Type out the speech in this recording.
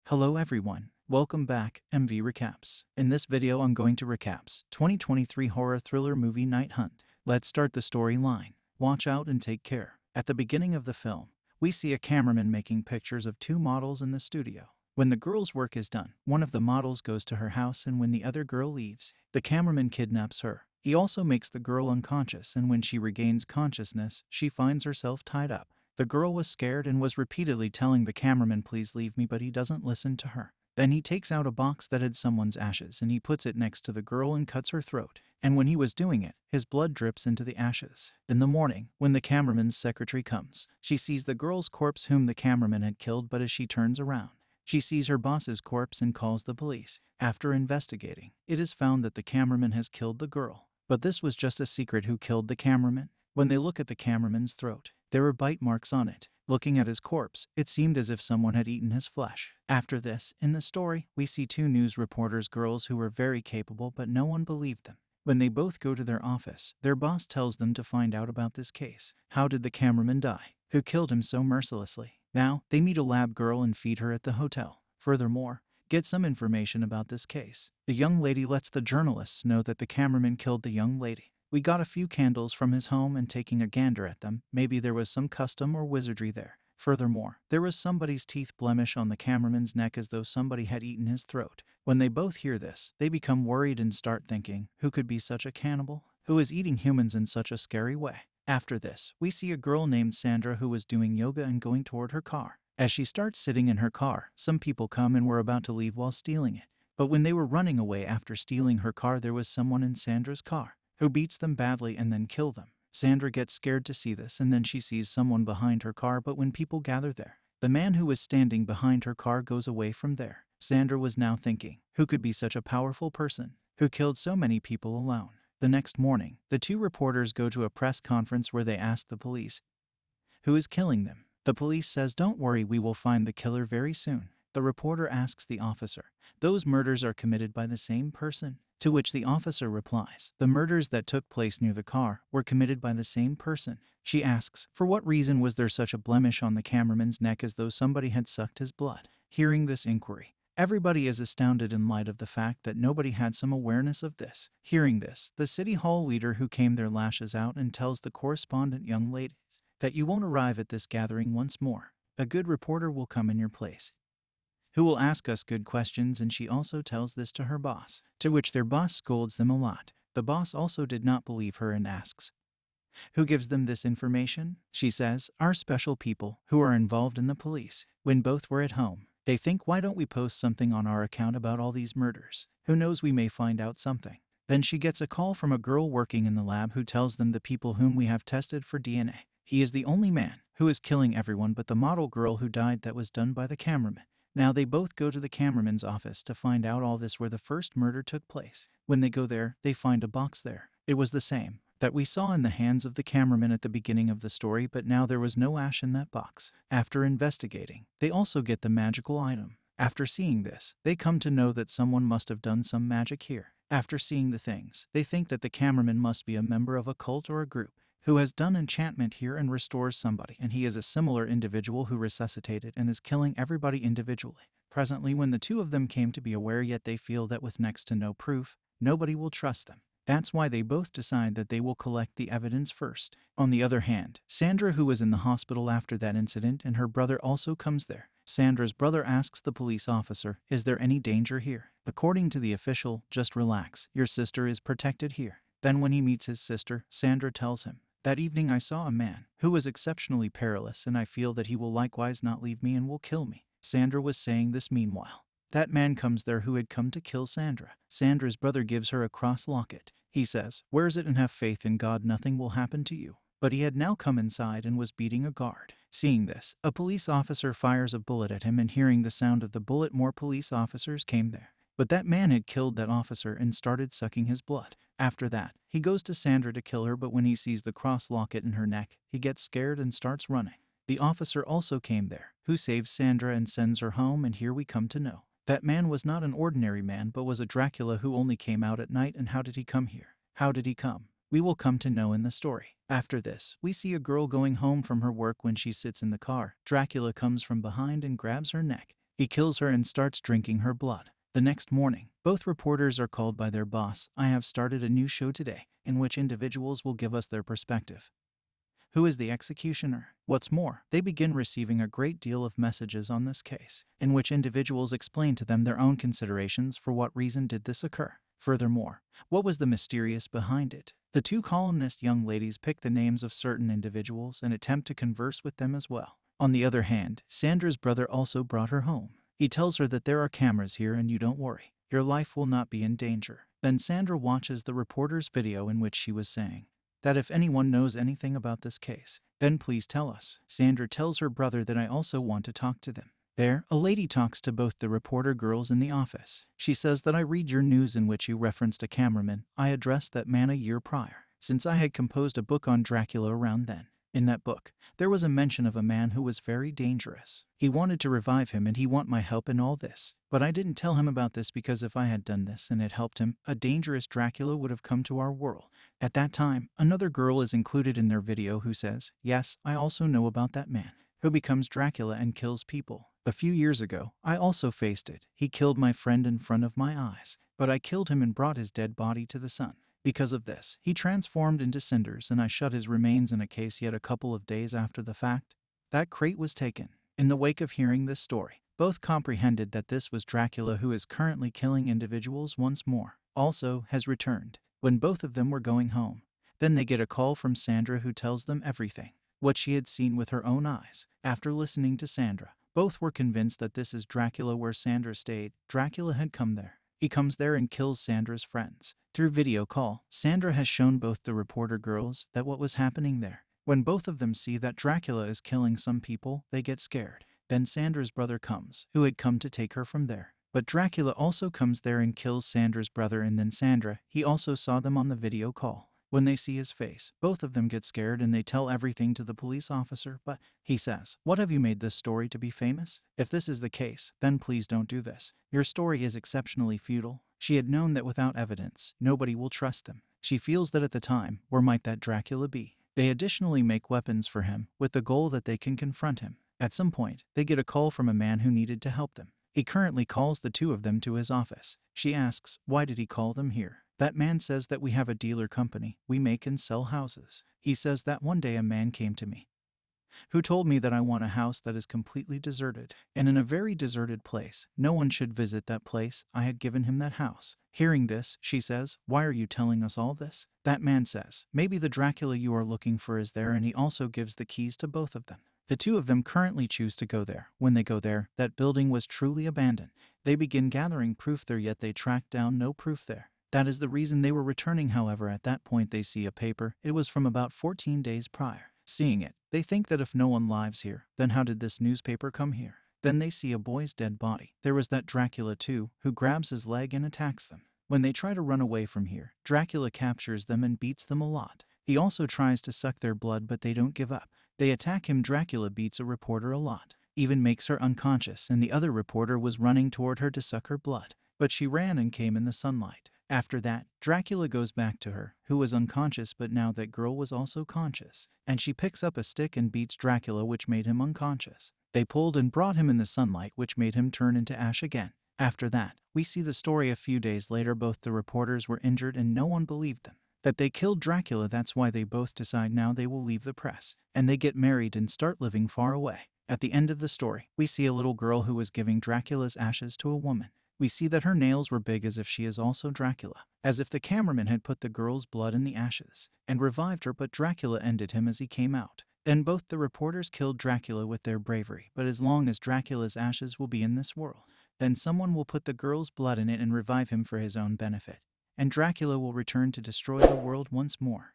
Hello everyone, welcome back, MV Recaps. In this video I'm going to recaps 2023 horror thriller movie Night Hunt. Let's start the storyline. Watch out and take care. At the beginning of the film, we see a cameraman making pictures of two models in the studio. When the girl's work is done, one of the models goes to her house, and when the other girl leaves, the cameraman kidnaps her. He also makes the girl unconscious, and when she regains consciousness, she finds herself tied up. The girl was scared and was repeatedly telling the cameraman, "Please leave me," but he doesn't listen to her. Then he takes out a box that had someone's ashes and he puts it next to the girl and cuts her throat. And when he was doing it, his blood drips into the ashes. In the morning, when the cameraman's secretary comes, she sees the girl's corpse whom the cameraman had killed, but as she turns around, she sees her boss's corpse and calls the police. After investigating, it is found that the cameraman has killed the girl. But this was just a secret who killed the cameraman. When they look at the cameraman's throat, there were bite marks on it. Looking at his corpse, it seemed as if someone had eaten his flesh. After this, in the story, we see two news reporters, girls who were very capable, but no one believed them. When they both go to their office, their boss tells them to find out about this case. How did the cameraman die? Who killed him so mercilessly? Now, they meet a lab girl and feed her at the hotel. Furthermore, get some information about this case. The young lady lets the journalists know that the cameraman killed the young lady. We got a few candles from his home, and taking a gander at them, maybe there was some custom or wizardry there. Furthermore, there was somebody's teeth blemish on the cameraman's neck as though somebody had eaten his throat. When they both hear this, they become worried and start thinking, who could be such a cannibal? Who is eating humans in such a scary way? After this, we see a girl named Sandra who was doing yoga and going toward her car. As she starts sitting in her car, some people come and were about to leave while stealing it. But when they were running away after stealing her car, there was someone in Sandra's car who beats them badly and then kill them. Sandra gets scared to see this, and then she sees someone behind her car, but when people gather there, the man who was standing behind her car goes away from there. Sandra was now thinking, who could be such a powerful person who killed so many people alone? The next morning, the two reporters go to a press conference where they ask the police, who is killing them? The police says, "Don't worry, we will find the killer very soon." The reporter asks the officer, "Those murders are committed by the same person?" To which the officer replies, "The murders that took place near the car were committed by the same person." She asks, for what reason was there such a blemish on the cameraman's neck as though somebody had sucked his blood? Hearing this inquiry, everybody is astounded in light of the fact that nobody had some awareness of this. Hearing this, the city hall leader who came there lashes out and tells the correspondent young ladies that you won't arrive at this gathering once more. A good reporter will come in your place, who will ask us good questions, and she also tells this to her boss, to which their boss scolds them a lot. The boss also did not believe her and asks, who gives them this information? She says, our special people who are involved in the police. When both were at home, they think, why don't we post something on our account about all these murders? Who knows, we may find out something. Then she gets a call from a girl working in the lab who tells them the people whom we have tested for DNA. He is the only man who is killing everyone but the model girl who died, that was done by the cameraman. Now they both go to the cameraman's office to find out all this, where the first murder took place. When they go there, they find a box there. It was the same that we saw in the hands of the cameraman at the beginning of the story, but now there was no ash in that box. After investigating, they also get the magical item. After seeing this, they come to know that someone must have done some magic here. After seeing the things, they think that the cameraman must be a member of a cult or a group who has done enchantment here and restores somebody, and he is a similar individual who resuscitated and is killing everybody individually. Presently, when the two of them came to be aware, yet they feel that with next to no proof, nobody will trust them. That's why they both decide that they will collect the evidence first. On the other hand, Sandra, who was in the hospital after that incident, and her brother also comes there. Sandra's brother asks the police officer, is there any danger here? According to the official, just relax, your sister is protected here. Then when he meets his sister, Sandra tells him, that evening I saw a man who was exceptionally perilous, and I feel that he will likewise not leave me and will kill me. Sandra was saying this meanwhile. That man comes there who had come to kill Sandra. Sandra's brother gives her a cross locket. He says, wears it and have faith in God, nothing will happen to you. But he had now come inside and was beating a guard. Seeing this, a police officer fires a bullet at him, and hearing the sound of the bullet, more police officers came there. But that man had killed that officer and started sucking his blood. After that, he goes to Sandra to kill her, but when he sees the cross locket in her neck, he gets scared and starts running. The officer also came there, who saves Sandra and sends her home, and here we come to know that man was not an ordinary man, but was a Dracula who only came out at night. And how did he come here? How did he come? We will come to know in the story. After this, we see a girl going home from her work. When she sits in the car, Dracula comes from behind and grabs her neck. He kills her and starts drinking her blood. The next morning, both reporters are called by their boss. I have started a new show today, in which individuals will give us their perspective. Who is the executioner? What's more, they begin receiving a great deal of messages on this case, in which individuals explain to them their own considerations for what reason did this occur. Furthermore, what was the mysterious behind it? The two columnist young ladies pick the names of certain individuals and attempt to converse with them as well. On the other hand, Sandra's brother also brought her home. He tells her that there are cameras here and you don't worry. Your life will not be in danger. Then Sandra watches the reporter's video in which she was saying that if anyone knows anything about this case, then please tell us. Sandra tells her brother that I also want to talk to them. There, a lady talks to both the reporter girls in the office. She says that I read your news in which you referenced a cameraman. I addressed that man a year prior, since I had composed a book on Dracula around then. In that book, there was a mention of a man who was very dangerous. He wanted to revive him and he want my help in all this. But I didn't tell him about this because if I had done this and it helped him, a dangerous Dracula would have come to our world. At that time, another girl is included in their video who says, yes, I also know about that man who becomes Dracula and kills people. A few years ago, I also faced it. He killed my friend in front of my eyes, but I killed him and brought his dead body to the sun. Because of this, he transformed into cinders and I shut his remains in a case yet a couple of days after the fact. That crate was taken. In the wake of hearing this story, both comprehended that this was Dracula who is currently killing individuals once more. Also has returned. When both of them were going home, then they get a call from Sandra who tells them everything, what she had seen with her own eyes. After listening to Sandra, both were convinced that this is Dracula where Sandra stayed. Dracula had come there. He comes there and kills Sandra's friends. Through video call, Sandra has shown both the reporter girls that what was happening there. When both of them see that Dracula is killing some people, they get scared. Then Sandra's brother comes, who had come to take her from there. But Dracula also comes there and kills Sandra's brother and then Sandra, he also saw them on the video call. When they see his face, both of them get scared and they tell everything to the police officer, but he says, what have you made this story to be famous? If this is the case, then please don't do this. Your story is exceptionally futile. She had known that without evidence, nobody will trust them. She feels that at the time, where might that Dracula be? They additionally make weapons for him, with the goal that they can confront him. At some point, they get a call from a man who needed to help them. He currently calls the two of them to his office. She asks, why did he call them here? That man says that we have a dealer company. We make and sell houses. He says that one day a man came to me who told me that I want a house that is completely deserted and in a very deserted place. No one should visit that place. I had given him that house. Hearing this, she says, why are you telling us all this? That man says, maybe the Dracula you are looking for is there, and he also gives the keys to both of them. The two of them currently choose to go there. When they go there, that building was truly abandoned. They begin gathering proof there, yet they track down no proof there. That is the reason they were returning. However, at that point they see a paper. It was from about 14 days prior. Seeing it, they think that if no one lives here, then how did this newspaper come here? Then they see a boy's dead body. There was that Dracula too, who grabs his leg and attacks them. When they try to run away from here, Dracula captures them and beats them a lot. He also tries to suck their blood, but they don't give up. They attack him. Dracula beats a reporter a lot, even makes her unconscious, and the other reporter was running toward her to suck her blood, but she ran and came in the sunlight. After that, Dracula goes back to her, who was unconscious, but now that girl was also conscious, and she picks up a stick and beats Dracula, which made him unconscious. They pulled and brought him in the sunlight, which made him turn into ash again. After that, we see the story a few days later. Both the reporters were injured and no one believed them that they killed Dracula. That's why they both decide now they will leave the press, and they get married and start living far away. At the end of the story, we see a little girl who was giving Dracula's ashes to a woman. We see that her nails were big, as if she is also Dracula, as if the cameraman had put the girl's blood in the ashes and revived her, but Dracula ended him as he came out. Then both the reporters killed Dracula with their bravery, but as long as Dracula's ashes will be in this world, then someone will put the girl's blood in it and revive him for his own benefit, and Dracula will return to destroy the world once more.